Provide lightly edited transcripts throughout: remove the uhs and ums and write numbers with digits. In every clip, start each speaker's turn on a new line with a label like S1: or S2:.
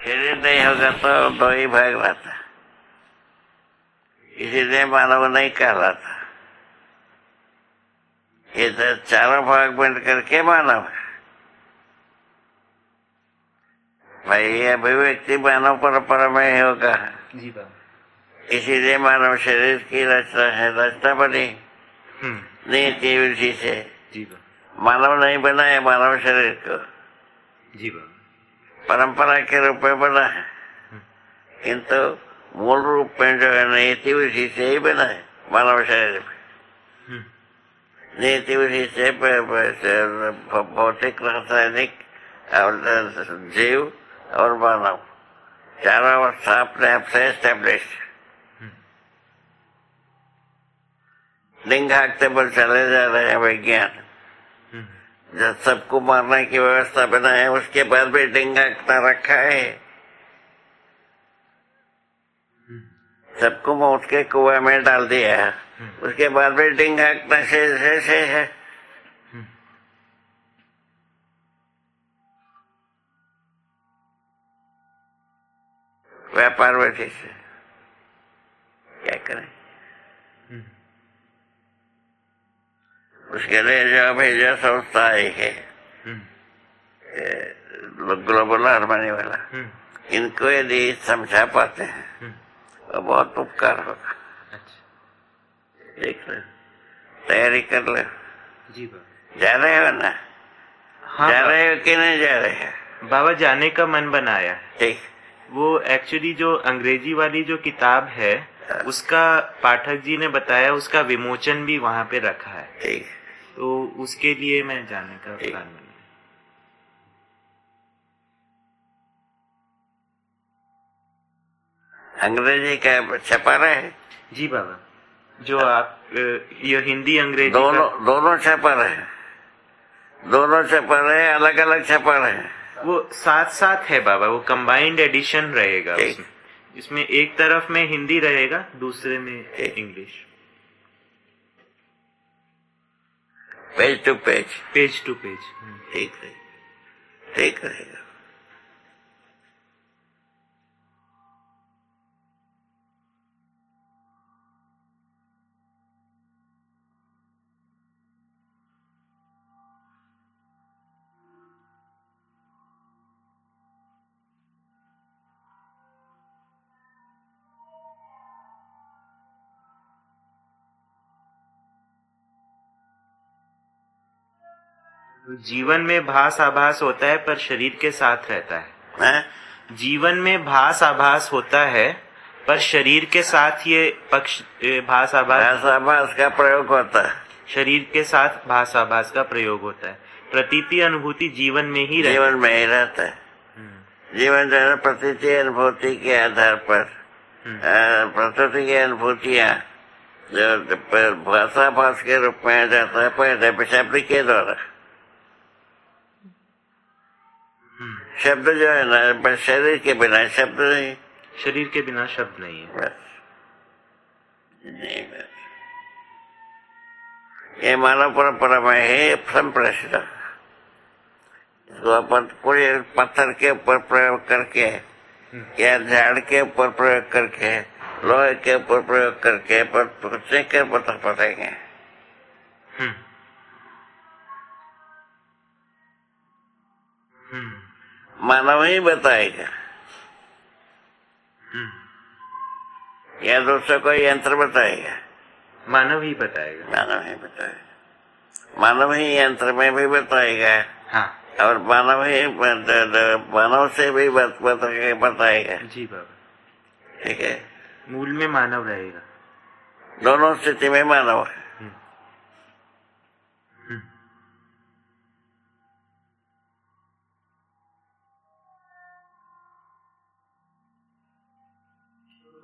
S1: शरीर नहीं होगा तो दो ही भाग रहता, इसीलिए मानव नहीं कहलाता। ये तो चारों भाग बन करके मानव है। भाई ये अभिव्यक्ति मानव परंपरा में ही होगा, इसीलिए मानव शरीर की रचना है, रचना बनी नीति विधि से। मानव नहीं बना है मानव शरीर को, परंपरा के रूप में बना है, किंतु मूल रूप में जो है नीति विधि से ही बना है मानव शरीर में। नीति विधि से भौतिक, रासायनिक और जीव और मानव चारों अवस्था अपने आप से एस्टेब्लिश। लिंग हाँकते बल चले जा रहे हैं विज्ञान। जब सबको मारने की व्यवस्था बनाए उसके बाद भी लिंग हाँकता रखा है। सबको मौत के कुएं में डाल दिया, उसके बाद भी लिंग हाँकना से है। व्यापार वैसे से क्या करें? उसके लिए जो भेजा संस्था आई है ग्लोबल हार्मनी वाला, इनको यदि समझा पाते हैं तो बहुत उपकार होगा। देख लो, तैयारी कर लो। जा रहे हो ना?
S2: हाँ,
S1: जा रहे हो कि नहीं जा रहे हो?
S2: बाबा जाने का मन बनाया है।
S1: ठीक।
S2: वो एक्चुअली जो अंग्रेजी वाली जो किताब है उसका पाठक जी ने बताया, उसका विमोचन भी वहाँ पे रखा है।
S1: ठीक।
S2: तो उसके लिए मैं जाने का प्लान बनाया।
S1: अंग्रेजी का छपा रहे हैं?
S2: जी बाबा, जो आप ये हिंदी अंग्रेजी
S1: दोनों छपा रहे हैं, दोनों छपा रहे हैं, अलग अलग छपा रहे हैं।
S2: वो साथ साथ है बाबा, वो कंबाइंड एडिशन रहेगा। इसमें एक तरफ में हिंदी रहेगा, दूसरे में English.
S1: Page to page.
S2: Page to page.
S1: ठीक है, ठीक रहेगा।
S2: जीवन में भास आभास होता है पर शरीर के साथ रहता है। जीवन में भास आभास होता है पर शरीर के साथ ये पक्ष भास आभास
S1: का प्रयोग होता है।
S2: शरीर के साथ भास आभास का प्रयोग होता है। प्रतीति अनुभूति जीवन में ही
S1: रहता है। जीवन जो है प्रतीति अनुभूति के आधार पर प्रकृति की अनुभूतियाँ जो भाषाभास के रूप में आ जाता है पहले शब्द के द्वारा। शब्द जो है ना, बस शरीर के बिना शब्द नहीं,
S2: शरीर के बिना शब्द नहीं है।
S1: बस नहीं, बस ये मानव परंपरा में है संप्रेषित। तो अपन कोई पत्थर के ऊपर प्रयोग करके या झाड़ के ऊपर प्रयोग करके, लोहे के ऊपर प्रयोग करके कर पता पाएंगे। मानव ही बताएगा या दूसरों को यंत्र बताएगा?
S2: मानव ही बताएगा।
S1: मानव ही बताएगा। मानव ही यंत्र में भी बताएगा।
S2: हाँ।
S1: और मानव ही मानव से भी बताएगा।
S2: जी बाबा।
S1: ठीक है,
S2: मूल में मानव रहेगा।
S1: दोनों स्थिति में मानव है।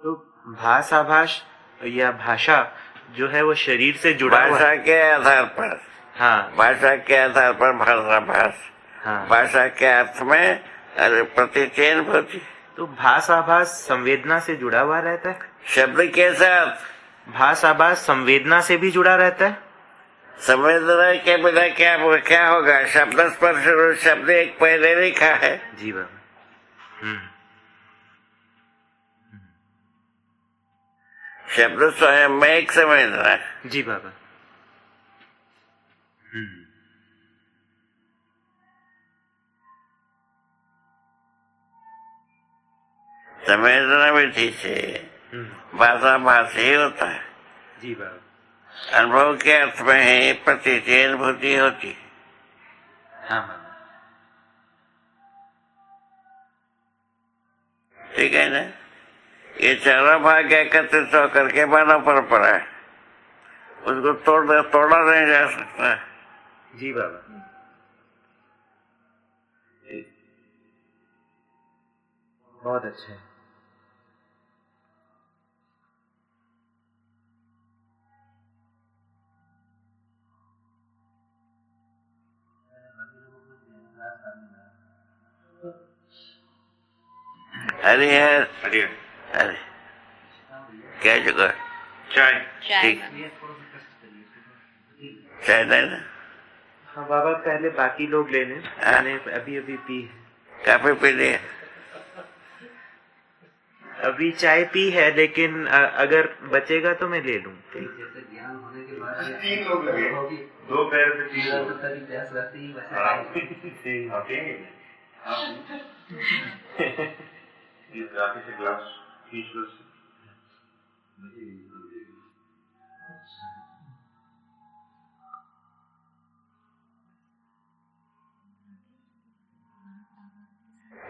S2: तो भास आभास या भाषा जो है वो शरीर से जुड़ा हुआ
S1: भाषा के आधार पर।
S2: हाँ,
S1: भाषा के आधार पर भाषाभास।
S2: हाँ।
S1: भाषा के अर्थ में प्रतीति अनुभूति।
S2: तो भास आभास संवेदना से जुड़ा हुआ रहता है।
S1: शब्द के साथ
S2: भास आभास संवेदना से भी जुड़ा रहता है।
S1: संवेदना के बिना क्या होगा? शब्द स्पर्श शब्द एक पहले लिखा है।
S2: जी बाबा।
S1: शब्द स्वयं में एक संवेदना है।
S2: जी बाबा।
S1: संवेदना विधि से भाषा भाष ही होता है।
S2: जी बाबा।
S1: अनुभव के अर्थ में ही प्रतीति अनुभूति होती।
S2: हाँ बाबा।
S1: ठीक है ना। ये चारों भाग एकत्रित होकर के मानव परंपरा है, उसको तोड़ा नहीं जा सकता।
S2: जी बाबा। बहुत अच्छा है।
S1: हरिहर अरे क्या जगह
S2: चाय
S1: ठीक चाय नहीं ना।
S2: हाँ बाबा, पहले बाकी लोग ले लें, मैंने अभी अभी पी है।
S1: काफी पी ली है?
S2: अभी चाय पी है, लेकिन अगर बचेगा तो मैं ले लूँ।
S3: तीन लोग लगे, दो पैर पे से ग्लास खींच लो।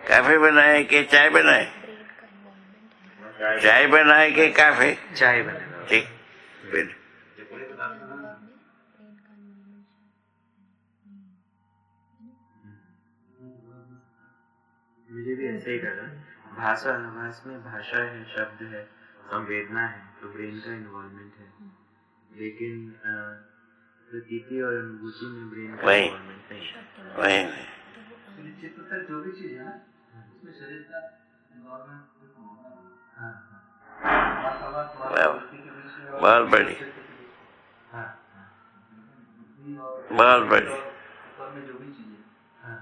S1: काफी बनाए कि चाय बनाए? चाय बनाए कि काफी?
S2: चाय बने।
S1: ठीक फिर
S2: मुझे भी ऐसे ही लगा। भाषा आभास में भाषा है, शब्द है, संवेदना है, तो ब्रेन का इन्वॉल्वमेंट है, लेकिन प्रतीति और अनुभूति में ब्रेन का इन्वॉल्वमेंट नहीं है।
S1: वही
S3: जो भी चीज है ना, उसमें शरीर का इन्वॉल्वमेंट
S1: बहुत बड़ी, बहुत बड़ी।
S3: जो भी चीज है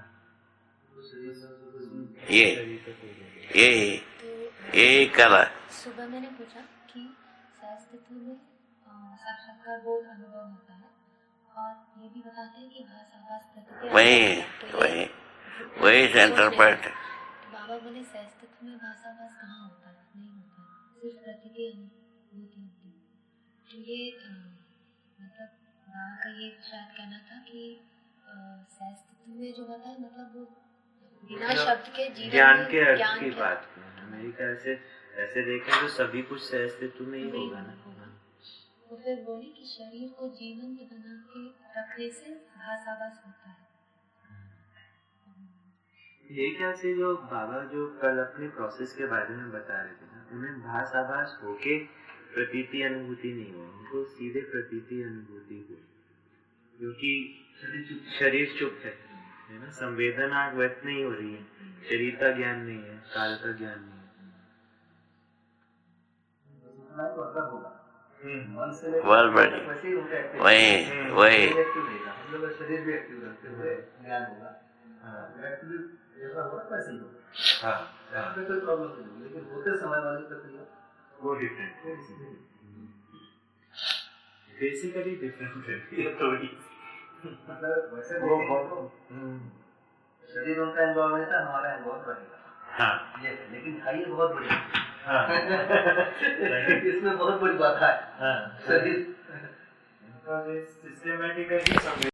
S1: ये कला।
S4: सुबह मैंने पूछा कि सहस्तित्व में साक्षात्कार बोध अनुभव होता है, और ये भी बताते हैं कि भाषाभास प्रतीति
S1: वही सेंटर पॉइंट है।
S4: बाबा बोले सहस्तित्व में भाषाभास कहाँ होता है? नहीं होता है, सिर्फ प्रतीति अनुभूति होती है। तो ये मतलब बाबा का ये शायद कहना था कि सहस्तित्व में जो होता है, मतलब वो बिना शब्द के
S2: ज्ञान के अर्थ की बात है। मेरी ख्याल से ऐसे देखें तो सभी कुछ सहस्तित्व में ही होगा ना।
S4: तो फिर बोले कि शरीर को जीवंत बना के रखने से भाषाभास होता है।
S2: ये क्या से जो बाबा जो कल अपने प्रोसेस के बारे में बता रहे थे ना, उन्हें भाषाभास होके प्रतीति अनुभूति नहीं हुई, उनको सीधे प्रतीति अनुभूति हुई, क्योंकि शरीर चुप है ना, संवेदना व्यक्त नहीं हो रही है, शरीर का ज्ञान नहीं है, काल का ज्ञान नहीं है।
S1: बहुत बड़ी वही
S3: शरीर भी एक्टिव रहते हुए ज्ञान होगा। कोई प्रॉब्लम नहीं, लेकिन होते समय वाली प्रक्रिया वो डिफरेंट,
S2: बेसिकली डिफरेंट है थोड़ी।
S3: मतलब वैसे शरीर उनका इन्वॉल्वमेंट है, हमारा इन्वॉल्व बनेगा।
S2: हाँ
S3: ये लेकिन खाइए बहुत बड़ी
S2: हाँ
S3: इसमें बहुत बड़ी बात है।
S2: हाँ
S3: शरीर
S2: सिस्टमेटिकली